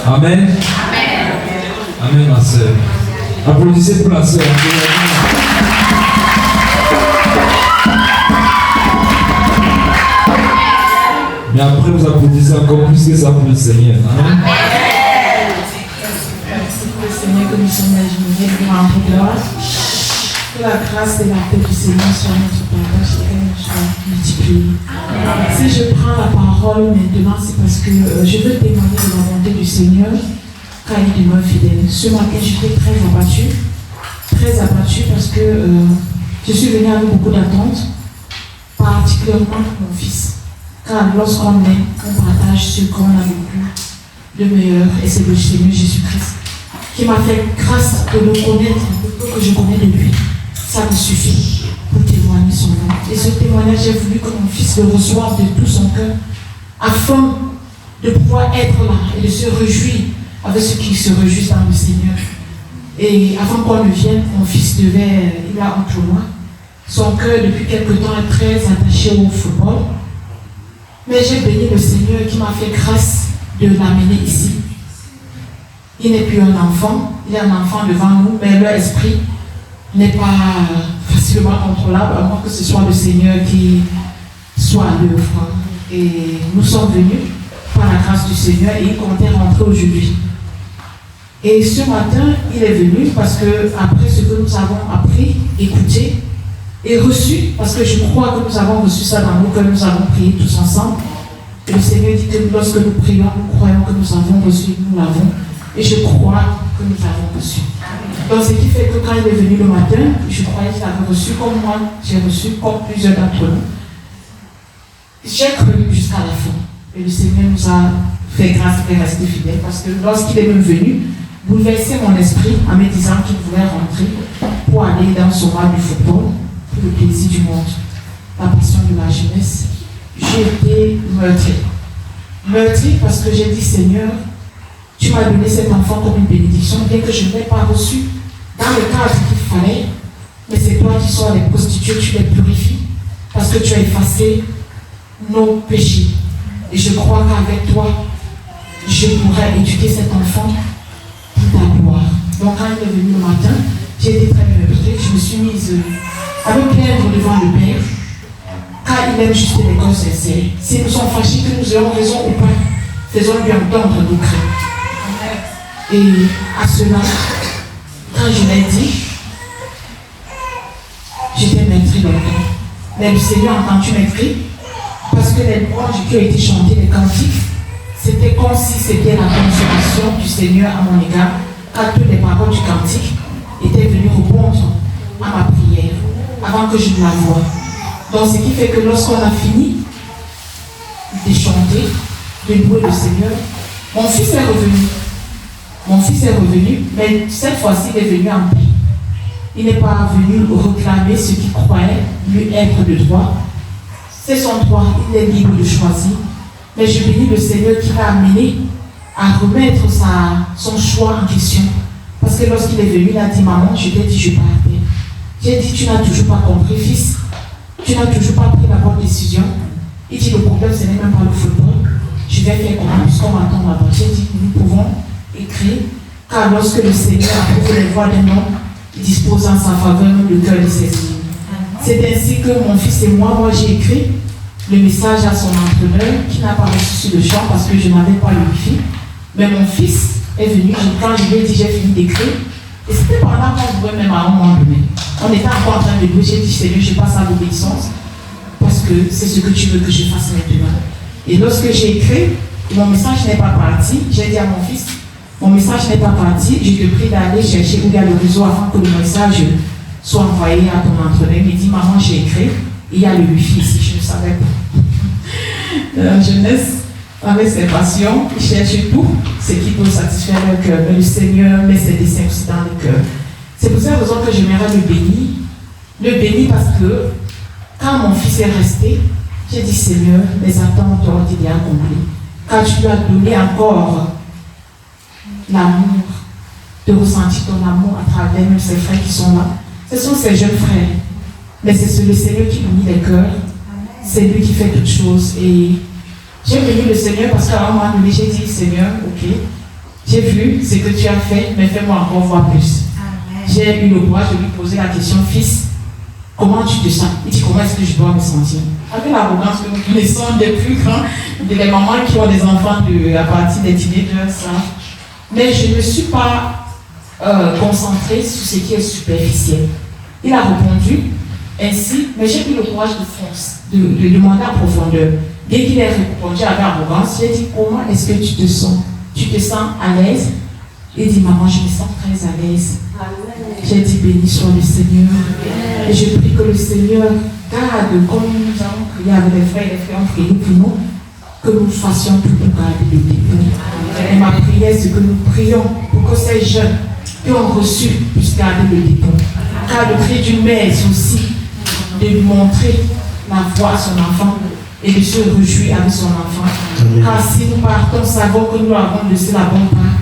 Amen. Amen, ma soeur. Applaudissez pour la soeur. Mais après, vous applaudissez encore plus que ça pour le Seigneur. Amen. Merci pour le Seigneur que nous sommes agenouillés pour rendre gloire. Que la grâce et la paix du Seigneur soient notre partage et qu'elle nous soit multipliée. Si je prends la parole maintenant, c'est parce que je veux témoigner de la bonté du Seigneur car il demeure fidèle. Ce matin, j'étais très abattue parce que je suis venue avec beaucoup d'attentes, particulièrement pour mon fils. Car lorsqu'on est, on partage ce qu'on a le meilleur, et c'est le Seigneur Jésus-Christ qui m'a fait grâce de le connaître, le peu que je connais de lui. Ça me suffit pour témoigner son nom. Et ce témoignage, j'ai voulu que mon fils le reçoive de tout son cœur, afin de pouvoir être là et de se réjouir avec ceux qui se réjouissent dans le Seigneur. Et avant qu'on ne vienne, mon fils il a un tournoi. Son cœur, depuis quelque temps, est très attaché au football. Mais j'ai béni le Seigneur qui m'a fait grâce de l'amener ici. Il n'est plus un enfant, il est un enfant devant nous, mais leur esprit n'est pas facilement contrôlable, à moins que ce soit le Seigneur qui soit à l'œuvre. Et nous sommes venus par la grâce du Seigneur et il comptait rentrer aujourd'hui. Et ce matin, il est venu parce que après ce que nous avons appris, écouté, et reçu, parce que je crois que nous avons reçu ça dans nous, que nous avons prié tous ensemble. Et le Seigneur dit que lorsque nous prions, nous croyons que nous avons reçu, nous l'avons. Et je crois que nous avons reçu. Donc ce qui fait que quand il est venu le matin, je croyais qu'il avait reçu comme moi, j'ai reçu comme plusieurs d'entre nous. J'ai cru jusqu'à la fin. Et le Seigneur nous a fait grâce et resté fidèle, parce que lorsqu'il est même venu, bouleverser mon esprit en me disant qu'il voulait rentrer pour aller dans son match du football, pour le plaisir du monde, la passion de la jeunesse. J'ai été meurtrie. Meurtrie parce que j'ai dit, Seigneur, tu m'as donné cet enfant comme une bénédiction, bien que je ne l'ai pas reçu dans le cadre qu'il fallait, mais c'est toi qui sois les prostituées, tu les purifies, parce que tu as effacé nos péchés. Et je crois qu'avec toi, je pourrais éduquer cet enfant pour ta gloire. Donc quand il est venu le matin, j'ai été très meurtrie, je me suis mise à me plaindre devant le Père, car il aime juste les causes sincères. Si nous sommes fâchés, que nous ayons raison ou pas, faisons-lui entendre nos craintes. Et à cela, quand je l'ai dit, j'étais meurtrie longtemps. Mais le Seigneur a entendu mes cris, parce que les louanges qui ont été chantées, les cantiques, c'était comme si c'était la consolation du Seigneur à mon égard, car toutes les paroles du cantique étaient venues répondre à ma prière, avant que je ne la voie. Donc ce qui fait que lorsqu'on a fini de chanter, de louer le Seigneur, mon fils est revenu. Mon fils est revenu, mais cette fois-ci, il est venu en paix. Il n'est pas venu réclamer ce qu'il croyait lui être de droit. C'est son droit, il est libre de choisir. Mais je bénis le Seigneur qui l'a amené à remettre son choix en question. Parce que lorsqu'il est venu, il a dit, maman, je t'ai dit, je pars à terre. J'ai dit, tu n'as toujours pas compris, fils. Tu n'as toujours pas pris la bonne décision. Il dit, le problème, ce n'est même pas le football. Je vais faire comment, puisqu'on m'attend là-bas. J'ai dit, nous pouvons écrire, car lorsque le Seigneur approuve les voix d'un homme, il dispose en sa faveur le cœur de ses ennemis. C'est ainsi que mon fils et moi j'ai écrit le message à son entraîneur qui n'a pas reçu sur le champ parce que je n'avais pas le wifi. Mais mon fils est venu, quand je lui ai dit j'ai fini d'écrire, et c'était pendant qu'on jouait même à un moment donné. On était encore en train de jouer, j'ai dit Seigneur, je passe à l'obéissance parce que c'est ce que tu veux que je fasse maintenant. Et lorsque j'ai écrit, mon message n'est pas parti, j'ai dit à mon fils, mon message n'est pas parti, je te prie d'aller chercher où il y a le réseau avant que le message soit envoyé à ton entraîneur. Il me dit, maman, j'ai écrit, il y a le wifi ici, je ne savais pas. La jeunesse, avec ses passions, il cherche tout ce qui peut satisfaire leur cœur. Mais le Seigneur met ses desseins aussi dans le cœur. C'est pour cette raison que j'aimerais le bénir. Le bénir parce que quand mon fils est resté, j'ai dit, Seigneur, mes attentes ont été accomplies. Quand tu lui as donné encore l'amour, de ressentir ton amour à travers même ces frères qui sont là. Ce sont ces jeunes frères. Mais c'est le Seigneur qui unit les cœurs. C'est lui qui fait toutes choses. Et j'ai béni le Seigneur parce qu'à un moment donné, j'ai dit, Seigneur, ok, j'ai vu ce que tu as fait, mais fais-moi encore voir plus. J'ai eu le courage de lui poser la question, fils, comment tu te sens? Il dit, comment est-ce que je dois me sentir? Avec l'arrogance que nous connaissons des plus grands, des mamans qui ont des enfants à partir des teenagers, ça. Mais je ne me suis pas concentrée sur ce qui est superficiel. Il a répondu ainsi, mais j'ai eu le courage de demander en profondeur. Dès qu'il a répondu avec arrogance, j'ai dit, comment est-ce que tu te sens? Tu te sens à l'aise? Il dit, maman, je me sens très à l'aise. J'ai dit, béni soit le Seigneur. Et je prie que le Seigneur garde, comme nous avons prié avec les frères et les frères ont prié pour nous, que nous fassions tout pour garder le dépôt. Et ma prière, c'est que nous prions pour que ces jeunes qui ont reçu puissent garder le dépôt. Car le cri d'une mère, c'est aussi de lui montrer la voie à son enfant et de se réjouir avec son enfant. Car si nous partons, savons que nous avons laissé la bonne part,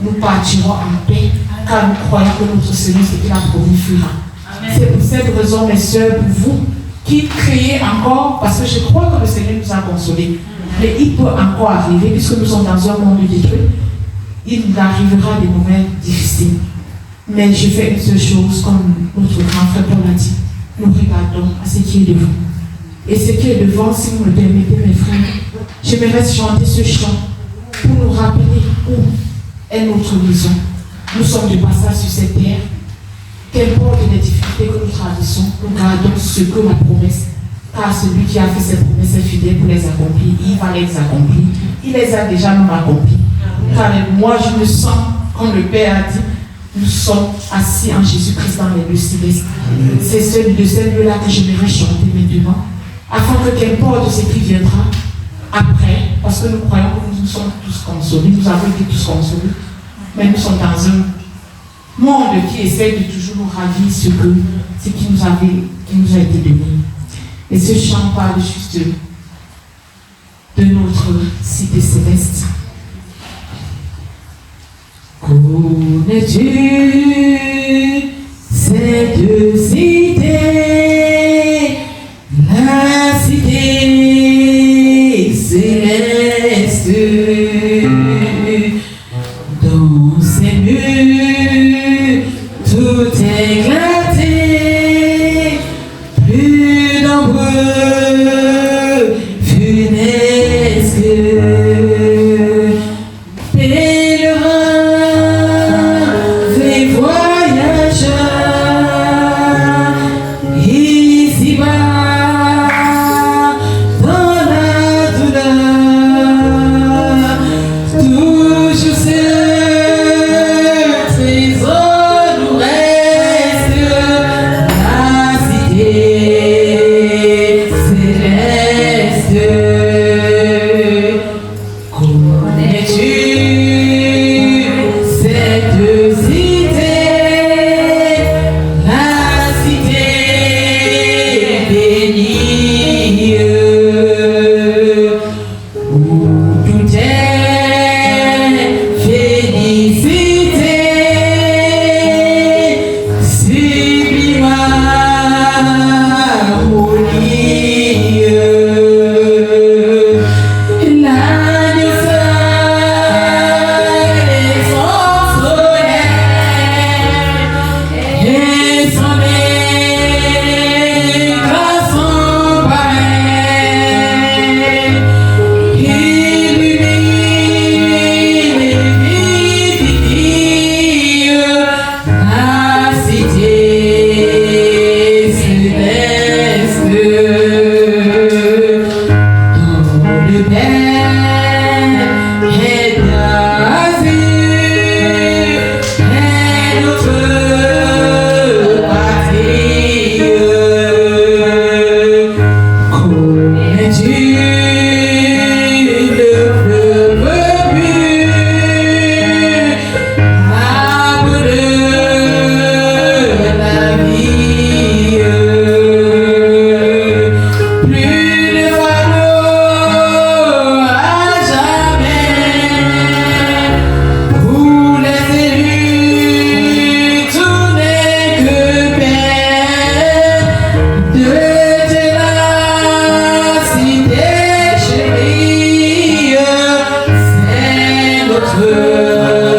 nous partirons en paix, car nous croyons que notre Seigneur, ce qu'il a promis, fera. C'est pour cette raison, mes soeurs, pour vous, qui criez encore, parce que je crois que le Seigneur nous a consolés. Mais il peut encore arriver, puisque nous sommes dans un monde détruit, il arrivera des moments difficiles. Mais je fais une seule chose, comme notre grand frère Paul a dit, nous regardons à ce qui est devant. Et ce qui est devant, si vous me permettez, mes frères, j'aimerais chanter ce chant pour nous rappeler où est notre maison. Nous sommes de passage sur cette terre. Qu'importe les difficultés que nous traversons, nous gardons ce que la promesse. Car celui qui a fait ses promesses est fidèle pour les accomplir. Il va les accomplir. Il les a déjà même accomplis. Car moi, je me sens, comme le Père a dit, nous sommes assis en Jésus-Christ dans les lieux célestes. C'est de ces lieux-là que j'aimerais chanter maintenant, afin que qu'importe ce qui viendra après, parce que nous croyons que nous sommes tous consolés, nous avons été tous consolés, mais nous sommes dans un monde qui essaie de toujours nous ravir ce qui nous a été donné. Et ce chant parle juste de notre cité céleste. Connais-tu cette cité, la cité céleste, dans ses murs tout éclaté, plus nombreux, funestes. Notre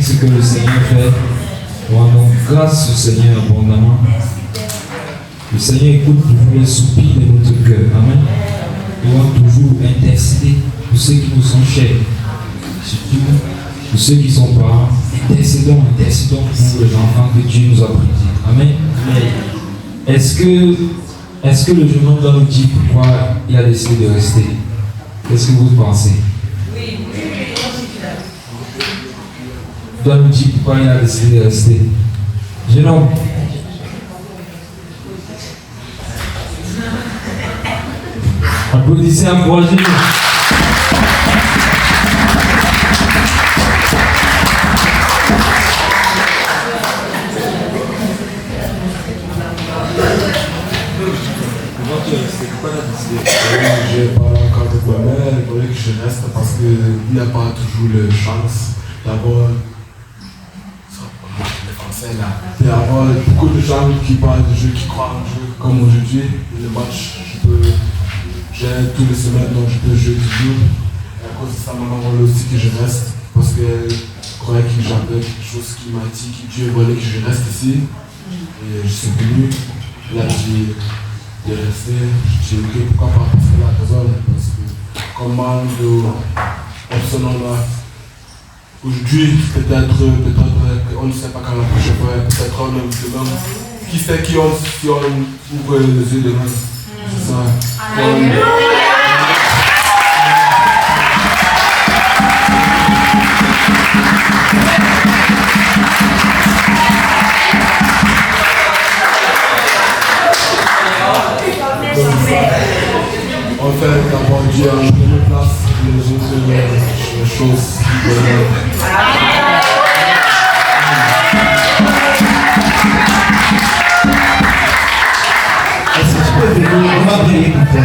ce que le Seigneur fait. Rendons grâce au Seigneur abondamment. Le Seigneur écoute toujours les soupirs de notre cœur. Amen. Nous devons toujours intercéder pour ceux qui nous sont chers. Surtout pour ceux qui sont parents. Intercédons pour les enfants que Dieu nous a prêtés. Amen. Est-ce que le jeune homme doit nous dire pourquoi il a décidé de rester? Qu'est-ce que vous pensez? Il doit nous dire pourquoi il a décidé de rester. Jeune homme. Applaudissez, encouragez. J'ai parlé encore de moi-même, il voulait que je reste parce qu'il n'y a pas toujours la chance d'avoir il y a beaucoup de gens qui parlent de jeu, qui croient en jeu, comme aujourd'hui, le match, j'ai tous les semaines donc je peux jouer toujours. Et à cause de ça, maman voulait aussi que je reste parce qu'elle croyait que j'avais quelque chose qui m'a dit que Dieu voulait que je reste ici. Et je suis venu, là j'ai de rester, j'ai dit pourquoi pas, parce que la raison, parce que comme membre de personnel là, aujourd'hui, peut-être on ne sait pas quand la prochaine fois, peut-être on aime demain. Qui sait qui on, si on ouvre les yeux demain? C'est ça. On fait d'abord Dieu en première place, les autres choses. Est-ce que tu peux venir? On va prier pour toi.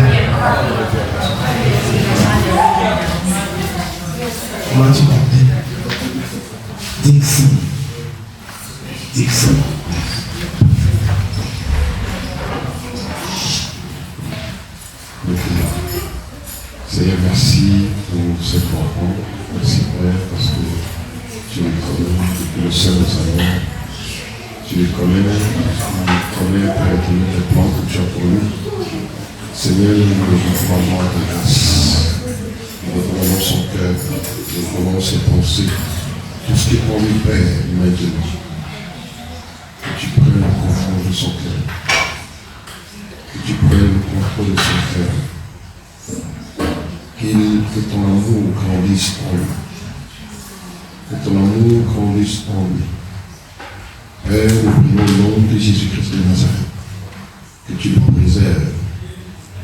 Comment tu t'appelles? Dixon. Dixon. Seigneur, merci pour cet enfant. Merci Père, parce que tu les connais depuis le sein de sa mère. Tu les connais, Père, les plans que tu as pour lui. Seigneur, nous devons vraiment à ta grâce. Nous devons son cœur, nous devons ses pensées. Tout ce qui est pour lui, Père, maintenant. Que tu prennes le contrôle de son cœur. Que tu prennes le contrôle de son cœur. Que ton amour grandisse en lui. Que ton amour grandisse en lui. Père, nous prions au nom de Jésus-Christ de Nazareth. Que tu le préserves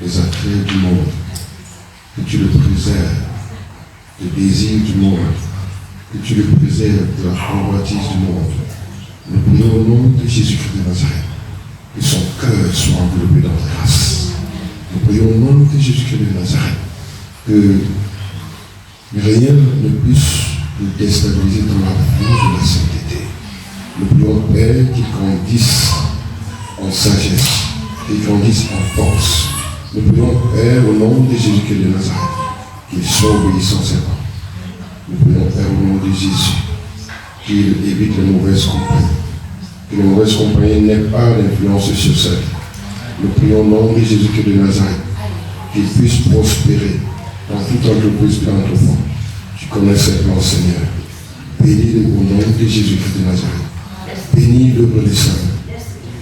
des attraits du monde. Que tu le préserves des désirs du monde. Que tu le préserves de la convoitise du monde. Nous prions au nom de Jésus-Christ de Nazareth. Que son cœur soit enveloppé dans ta grâce. Nous prions au nom de Jésus-Christ de Nazareth. Que rien ne puisse nous déstabiliser dans la vie de la sainteté. Nous prions, Père, qu'il grandisse en sagesse, qu'il grandisse en force. Nous prions, Père, au nom de Jésus-Christ de Nazareth, qu'il soit obéissant servant. Nous prions, Père, au nom de Jésus, qu'il évite les mauvaises compagnies. Que les mauvaises compagnies n'aient pas d'influence sur sa vie. Nous prions au nom de Jésus-Christ de Nazareth, qu'il puisse prospérer dans toute entreprise de l'entreprise. Tu connais ses plans, Seigneur. Bénis-le au nom de Jésus-Christ de Nazareth. Bénis l'œuvre des saints.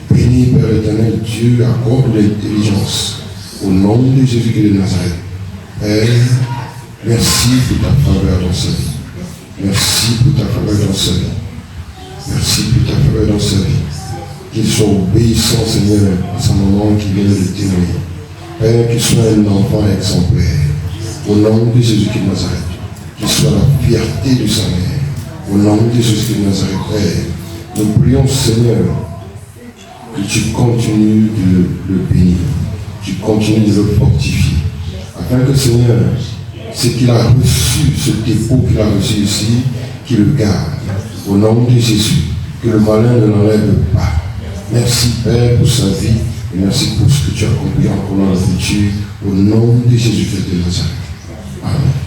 Bénis, Père éternel, Dieu, accorde l'intelligence. Au nom de Jésus-Christ de Nazareth. Père, merci pour ta faveur dans sa vie. Merci pour ta faveur dans sa vie. Merci pour ta faveur dans sa vie. Qu'il soit obéissant, Seigneur, à sa maman qui vient de témoigner. Père, qu'il soit un enfant exemplaire. Au nom de Jésus-Christ de Nazareth, qu'il soit la fierté de sa mère. Au nom de Jésus-Christ de Nazareth, Père, nous prions, Seigneur, que tu continues de le bénir, tu continues de le fortifier, afin que, Seigneur, ce qu'il a reçu, ce dépôt qu'il a reçu ici, qu'il le garde. Au nom de Jésus, que le malin ne l'enlève pas. Merci, Père, pour sa vie, et merci pour ce que tu as accompli encore dans le futur. Au nom de Jésus-Christ de Nazareth. Amen.